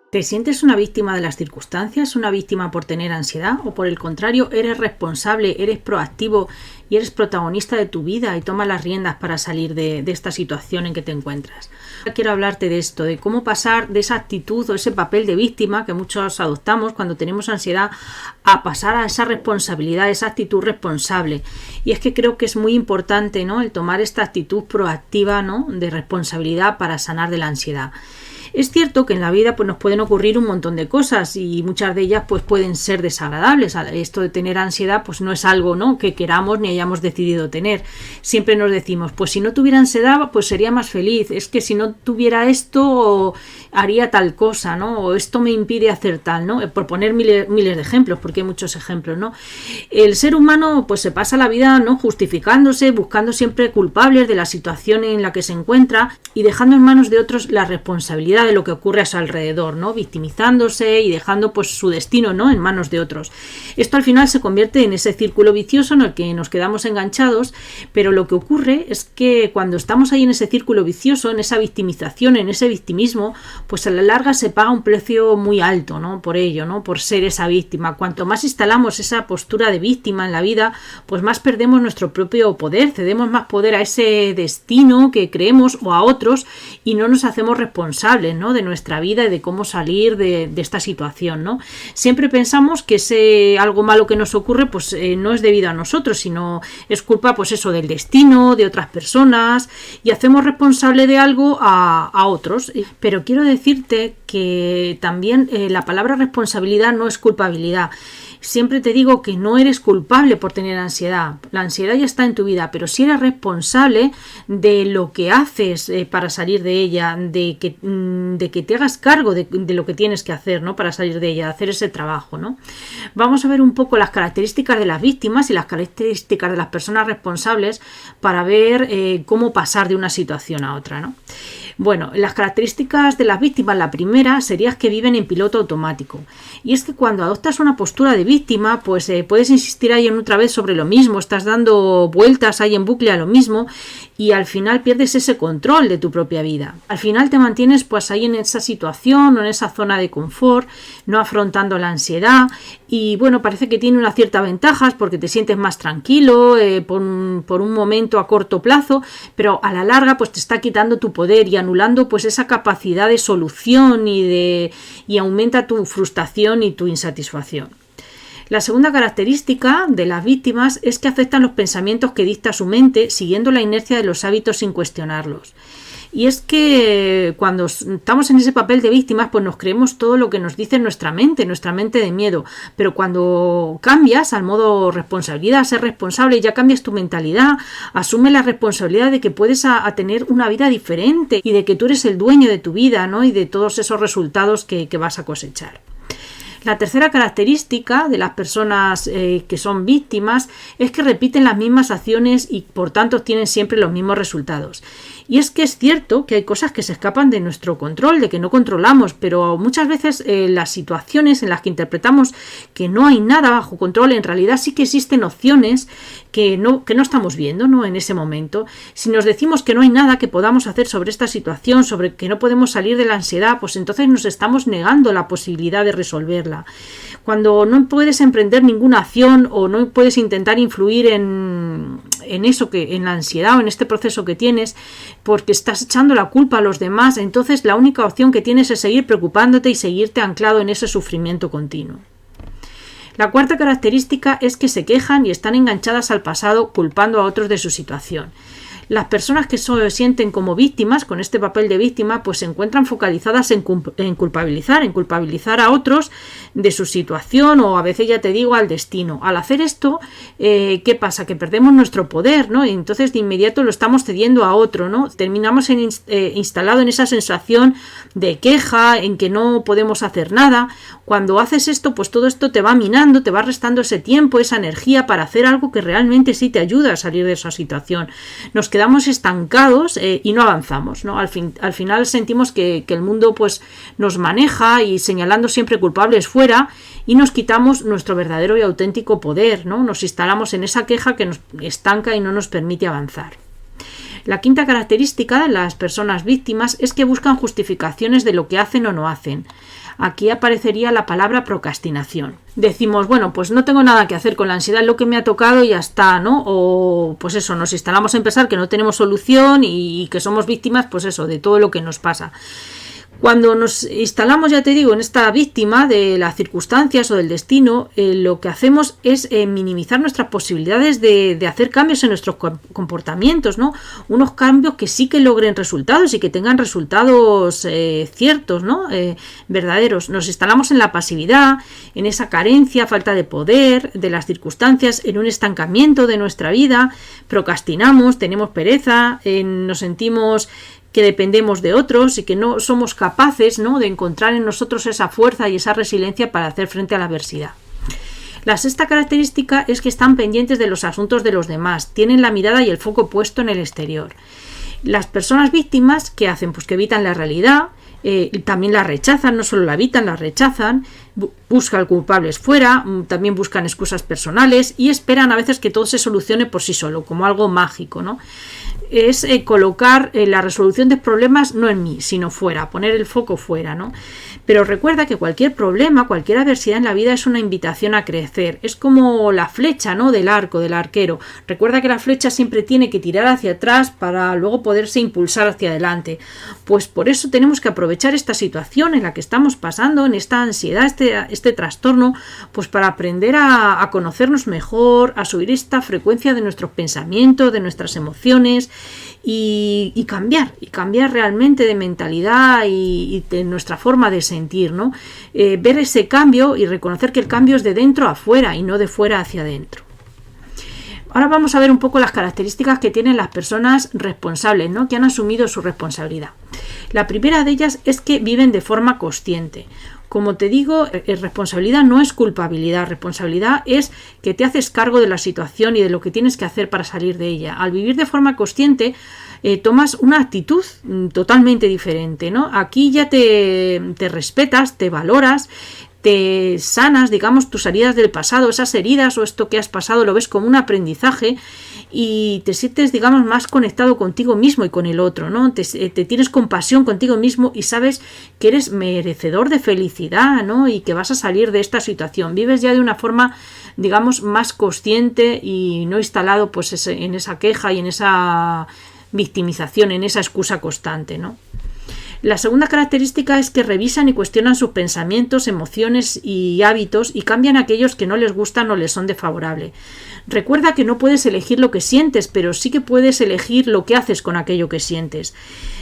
¿Te sientes una víctima de las circunstancias, una víctima por tener ansiedad o por el contrario eres responsable, eres proactivo y eres protagonista de tu vida y tomas las riendas para salir de esta situación en que te encuentras? Quiero hablarte de esto, de cómo pasar de esa actitud o ese papel de víctima que muchos adoptamos cuando tenemos ansiedad a pasar a esa responsabilidad, esa actitud responsable. Y es que creo que es muy importante, ¿no?, el tomar esta actitud proactiva, ¿no?, de responsabilidad para sanar de la ansiedad. Es cierto que en la vida pues, nos pueden ocurrir un montón de cosas y muchas de ellas pues, pueden ser desagradables. Esto de tener ansiedad pues, no es algo, ¿no?, que queramos ni hayamos decidido tener. Siempre nos decimos, pues si no tuviera ansiedad pues sería más feliz. Es que si no tuviera esto haría tal cosa, ¿no?, o esto me impide hacer tal, ¿no? Por poner miles de ejemplos, porque hay muchos ejemplos, ¿no? El ser humano pues se pasa la vida, ¿no?, justificándose, buscando siempre culpables de la situación en la que se encuentra y dejando en manos de otros la responsabilidad de lo que ocurre a su alrededor, ¿no?, victimizándose y dejando pues su destino, ¿no?, en manos de otros. Esto al final se convierte en ese círculo vicioso en el que nos quedamos enganchados, pero lo que ocurre es que cuando estamos ahí en ese círculo vicioso, en esa victimización, en ese victimismo, pues a la larga se paga un precio muy alto, ¿no?, por ello, ¿no?, por ser esa víctima. Cuanto más instalamos esa postura de víctima en la vida, pues más perdemos nuestro propio poder, cedemos más poder a ese destino que creemos o a otros y no nos hacemos responsables, ¿no?, de nuestra vida y de cómo salir de esta situación, ¿no? Siempre pensamos que ese algo malo que nos ocurre pues no es debido a nosotros, sino es culpa pues eso del destino, de otras personas, y hacemos responsable de algo a otros. Pero quiero decirte que también la palabra responsabilidad no es culpabilidad. Siempre te digo que no eres culpable por tener ansiedad. La ansiedad ya está en tu vida, pero sí eres responsable de lo que haces para salir de ella, de que te hagas cargo de lo que tienes que hacer, ¿no?, para salir de ella, de hacer ese trabajo, ¿no? Vamos a ver un poco las características de las víctimas y las características de las personas responsables para ver cómo pasar de una situación a otra, ¿no? Bueno, las características de las víctimas, la primera sería que viven en piloto automático. Y es que cuando adoptas una postura de víctima, pues puedes insistir ahí en otra vez sobre lo mismo, estás dando vueltas ahí en bucle a lo mismo y al final pierdes ese control de tu propia vida. Al final te mantienes pues ahí en esa situación o en esa zona de confort, no afrontando la ansiedad y bueno, parece que tiene una cierta ventaja porque te sientes más tranquilo por un momento a corto plazo, pero a la larga pues te está quitando tu poder y anulando pues esa capacidad de solución y aumenta tu frustración y tu insatisfacción. La segunda característica de las víctimas es que aceptan los pensamientos que dicta su mente siguiendo la inercia de los hábitos sin cuestionarlos. Y es que cuando estamos en ese papel de víctimas, pues nos creemos todo lo que nos dice nuestra mente de miedo. Pero cuando cambias al modo responsabilidad, a ser responsable, ya cambias tu mentalidad, asume la responsabilidad de que puedes a tener una vida diferente y de que tú eres el dueño de tu vida, ¿no?, y de todos esos resultados que vas a cosechar. La tercera característica de las personas que son víctimas es que repiten las mismas acciones y por tanto obtienen siempre los mismos resultados. Y es que es cierto que hay cosas que se escapan de nuestro control, de que no controlamos, pero muchas veces las situaciones en las que interpretamos que no hay nada bajo control, en realidad sí que existen opciones que no estamos viendo, ¿no?, en ese momento. Si nos decimos que no hay nada que podamos hacer sobre esta situación, sobre que no podemos salir de la ansiedad, pues entonces nos estamos negando la posibilidad de resolverla. Cuando no puedes emprender ninguna acción o no puedes intentar influir en eso en la ansiedad o en este proceso que tienes, porque estás echando la culpa a los demás, entonces la única opción que tienes es seguir preocupándote y seguirte anclado en ese sufrimiento continuo. La cuarta característica es que se quejan y están enganchadas al pasado culpando a otros de su situación. Las personas que se sienten como víctimas, con este papel de víctima, pues se encuentran focalizadas en culpabilizar a otros de su situación o a veces, ya te digo, al destino. Al hacer esto, ¿qué pasa? Que perdemos nuestro poder, ¿no? Y entonces de inmediato lo estamos cediendo a otro, ¿no? Terminamos instalado en esa sensación de queja, en que no podemos hacer nada. Cuando haces esto, pues todo esto te va minando, te va restando ese tiempo, esa energía para hacer algo que realmente sí te ayuda a salir de esa situación. Nos quedamos estancados y no avanzamos, ¿no? Al final sentimos que el mundo pues nos maneja y señalando siempre culpables fuera y nos quitamos nuestro verdadero y auténtico poder, ¿no? Nos instalamos en esa queja que nos estanca y no nos permite avanzar. La quinta característica de las personas víctimas es que buscan justificaciones de lo que hacen o no hacen. Aquí aparecería la palabra procrastinación. Decimos, bueno, pues no tengo nada que hacer con la ansiedad, lo que me ha tocado y ya está, ¿no? O pues eso, nos instalamos en pensar que no tenemos solución y que somos víctimas, pues eso, de todo lo que nos pasa. Cuando nos instalamos, ya te digo, en esta víctima de las circunstancias o del destino, lo que hacemos es minimizar nuestras posibilidades de hacer cambios en nuestros comportamientos, ¿no? Unos cambios que sí que logren resultados y que tengan resultados ciertos, ¿no? Verdaderos. Nos instalamos en la pasividad, en esa carencia, falta de poder, de las circunstancias, en un estancamiento de nuestra vida, procrastinamos, tenemos pereza, nos sentimos que dependemos de otros y que no somos capaces, ¿no?, de encontrar en nosotros esa fuerza y esa resiliencia para hacer frente a la adversidad. La sexta característica es que están pendientes de los asuntos de los demás, tienen la mirada y el foco puesto en el exterior. Las personas víctimas, ¿qué hacen? Pues que evitan la realidad, también la rechazan, no solo la evitan, la rechazan, buscan culpables fuera, también buscan excusas personales y esperan a veces que todo se solucione por sí solo, como algo mágico, ¿no? Es colocar la resolución de problemas no en mí, sino fuera, poner el foco fuera, ¿no? Pero recuerda que cualquier problema, cualquier adversidad en la vida es una invitación a crecer. Es como la flecha, ¿no?, del arco, del arquero. Recuerda que la flecha siempre tiene que tirar hacia atrás para luego poderse impulsar hacia adelante. Pues por eso tenemos que aprovechar esta situación en la que estamos pasando, en esta ansiedad, este trastorno, pues para aprender a conocernos mejor, a subir esta frecuencia de nuestros pensamientos, de nuestras emociones y cambiar realmente de mentalidad y de nuestra forma de sentir, ¿no? Ver ese cambio y reconocer que el cambio es de dentro a fuera y no de fuera hacia adentro. Ahora vamos a ver un poco las características que tienen las personas responsables, ¿no?, que han asumido su responsabilidad. La primera de ellas es que viven de forma consciente. Como te digo, responsabilidad no es culpabilidad, responsabilidad es que te haces cargo de la situación y de lo que tienes que hacer para salir de ella. Al vivir de forma consciente, tomas una actitud totalmente diferente, ¿no? Aquí ya te respetas, te valoras, te sanas, digamos, tus heridas del pasado, esas heridas o esto que has pasado lo ves como un aprendizaje y te sientes, digamos, más conectado contigo mismo y con el otro, ¿no? Te tienes compasión contigo mismo y sabes que eres merecedor de felicidad, ¿no?, y que vas a salir de esta situación. Vives ya de una forma, digamos, más consciente y no instalado pues en esa queja y en esa victimización, en esa excusa constante, ¿no? La segunda característica es que revisan y cuestionan sus pensamientos, emociones y hábitos y cambian aquellos que no les gustan o les son desfavorables. Recuerda que no puedes elegir lo que sientes, pero sí que puedes elegir lo que haces con aquello que sientes.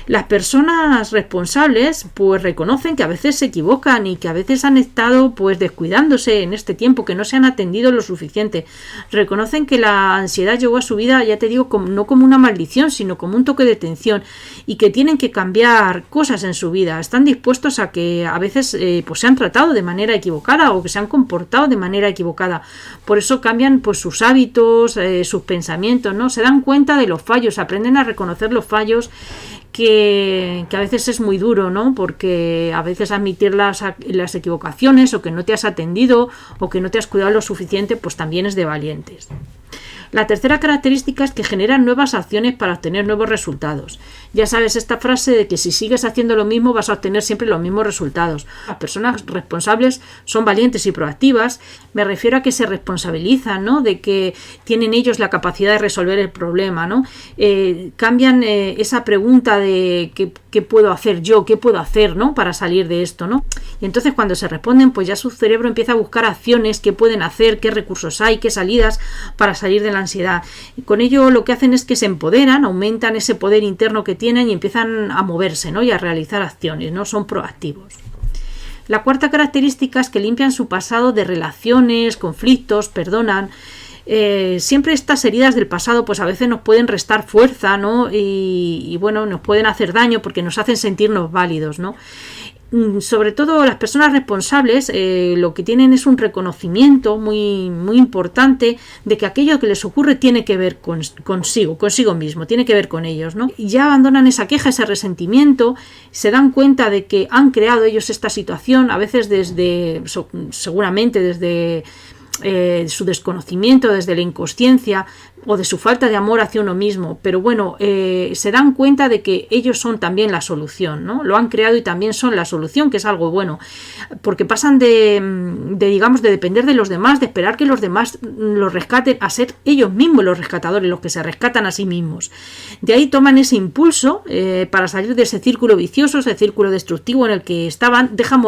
Las personas responsables pues reconocen que a veces se equivocan y que a veces han estado pues descuidándose en este tiempo, que no se han atendido lo suficiente. Reconocen que la ansiedad llegó a su vida, ya te digo, no como una maldición, sino como un toque de atención y que tienen que cambiar cosas en su vida. Están dispuestos a que a veces pues se han tratado de manera equivocada o que se han comportado de manera equivocada. Por eso cambian pues sus hábitos, sus pensamientos, ¿no? Se dan cuenta de los fallos, aprenden a reconocer los fallos, que a veces es muy duro, ¿no? Porque a veces admitir las equivocaciones o que no te has atendido o que no te has cuidado lo suficiente, pues también es de valientes. La tercera característica es que generan nuevas acciones para obtener nuevos resultados. Ya sabes esta frase de que si sigues haciendo lo mismo vas a obtener siempre los mismos resultados. Las personas responsables son valientes y proactivas. Me refiero a que se responsabilizan, ¿no?, de que tienen ellos la capacidad de resolver el problema, ¿no? Cambian esa pregunta de ¿qué puedo hacer yo? ¿Qué puedo hacer, ¿no?, para salir de esto, ¿no? Y entonces cuando se responden, pues ya su cerebro empieza a buscar acciones, qué pueden hacer, qué recursos hay, qué salidas para salir de la ansiedad. Y con ello lo que hacen es que se empoderan, aumentan ese poder interno que tienen y empiezan a moverse, ¿no?, y a realizar acciones, ¿no? Son proactivos. La cuarta característica es que limpian su pasado de relaciones, conflictos, perdonan. Siempre estas heridas del pasado pues a veces nos pueden restar fuerza, ¿no? Y bueno, nos pueden hacer daño porque nos hacen sentirnos válidos, ¿no? Sobre todo las personas responsables lo que tienen es un reconocimiento muy, muy importante de que aquello que les ocurre tiene que ver consigo mismo, tiene que ver con ellos, ¿no? Y ya abandonan esa queja, ese resentimiento, se dan cuenta de que han creado ellos esta situación, a veces seguramente desde su desconocimiento, desde la inconsciencia, o de su falta de amor hacia uno mismo, pero bueno, se dan cuenta de que ellos son también la solución, ¿no? Lo han creado y también son la solución, que es algo bueno, porque pasan digamos, de depender de los demás, de esperar que los demás los rescaten, a ser ellos mismos los rescatadores, los que se rescatan a sí mismos. De ahí toman ese impulso para salir de ese círculo vicioso, ese círculo destructivo en el que estaban, dejan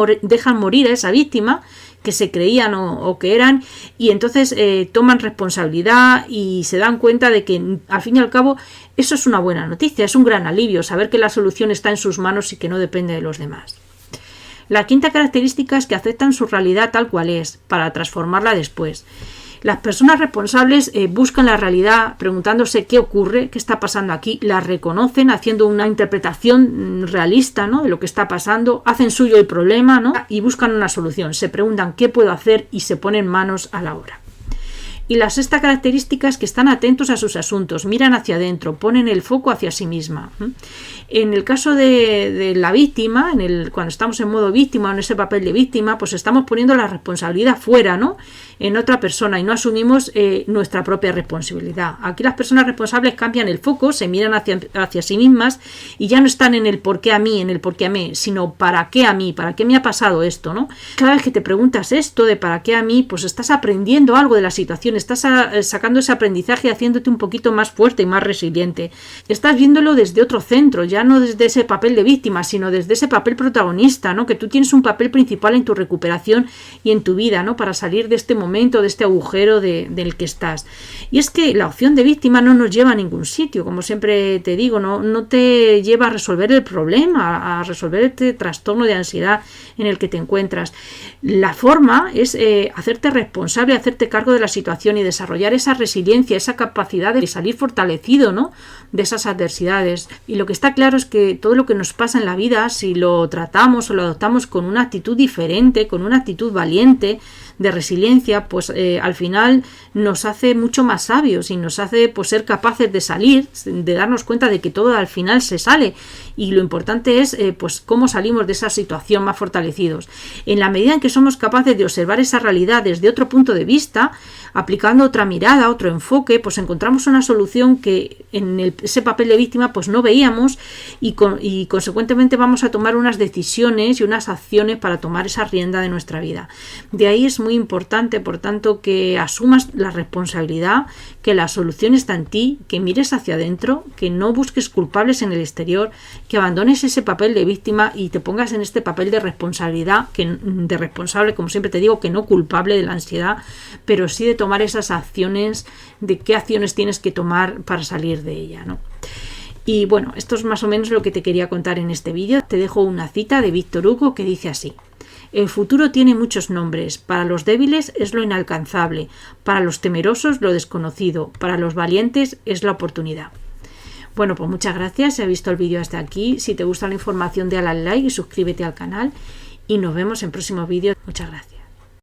morir a esa víctima que se creían o que eran, y entonces toman responsabilidad y se dan cuenta de que al fin y al cabo eso es una buena noticia, es un gran alivio saber que la solución está en sus manos y que no depende de los demás. La quinta característica es que aceptan su realidad tal cual es para transformarla después. Las personas responsables buscan la realidad preguntándose qué ocurre, qué está pasando aquí, la reconocen haciendo una interpretación realista, ¿no?, de lo que está pasando, hacen suyo el problema, ¿no?, y buscan una solución, se preguntan qué puedo hacer y se ponen manos a la obra. Y la sexta característica es que están atentos a sus asuntos, miran hacia adentro, ponen el foco hacia sí misma. En el caso de la víctima, cuando estamos en modo víctima o en ese papel de víctima, pues estamos poniendo la responsabilidad fuera, ¿no?, en otra persona, y no asumimos nuestra propia responsabilidad. Aquí las personas responsables cambian el foco, se miran hacia sí mismas y ya no están en el por qué a mí, sino para qué a mí, para qué me ha pasado esto, ¿no? Cada vez que te preguntas esto de para qué a mí, pues estás aprendiendo algo de la situación, estás sacando ese aprendizaje, haciéndote un poquito más fuerte y más resiliente. Estás viéndolo desde otro centro, ya no desde ese papel de víctima, sino desde ese papel protagonista, ¿no?, que tú tienes un papel principal en tu recuperación y en tu vida, ¿no?, para salir de este momento, de este agujero del que estás. Y es que la opción de víctima no nos lleva a ningún sitio, como siempre te digo, no te lleva a resolver el problema, a resolver este trastorno de ansiedad en el que te encuentras. La forma es hacerte responsable, hacerte cargo de la situación y desarrollar esa resiliencia, esa capacidad de salir fortalecido, ¿no?, de esas adversidades. Y lo que está claro es que todo lo que nos pasa en la vida, si lo tratamos o lo adoptamos con una actitud diferente, con una actitud valiente, de resiliencia, pues al final nos hace mucho más sabios y nos hace pues ser capaces de salir, de darnos cuenta de que todo al final se sale, y lo importante es pues cómo salimos de esa situación más fortalecidos. En la medida en que somos capaces de observar esa realidad desde otro punto de vista, aplicando otra mirada, otro enfoque, pues encontramos una solución que en ese papel de víctima pues no veíamos, y consecuentemente vamos a tomar unas decisiones y unas acciones para tomar esa rienda de nuestra vida. De ahí es muy importante, por tanto, que asumas la responsabilidad, que la solución está en ti, que mires hacia adentro, que no busques culpables en el exterior, que abandones ese papel de víctima y te pongas en este papel de responsabilidad, de responsable, como siempre te digo, que no culpable de la ansiedad, pero sí de tomar esas acciones, de qué acciones tienes que tomar para salir de ella, ¿no? Y bueno, esto es más o menos lo que te quería contar en este vídeo. Te dejo una cita de Víctor Hugo que dice así: el futuro tiene muchos nombres. Para los débiles es lo inalcanzable, para los temerosos lo desconocido, para los valientes es la oportunidad. Bueno, pues muchas gracias si has visto el vídeo hasta aquí. Si te gusta la información, dale al like y suscríbete al canal. Y nos vemos en próximos vídeos. Muchas gracias.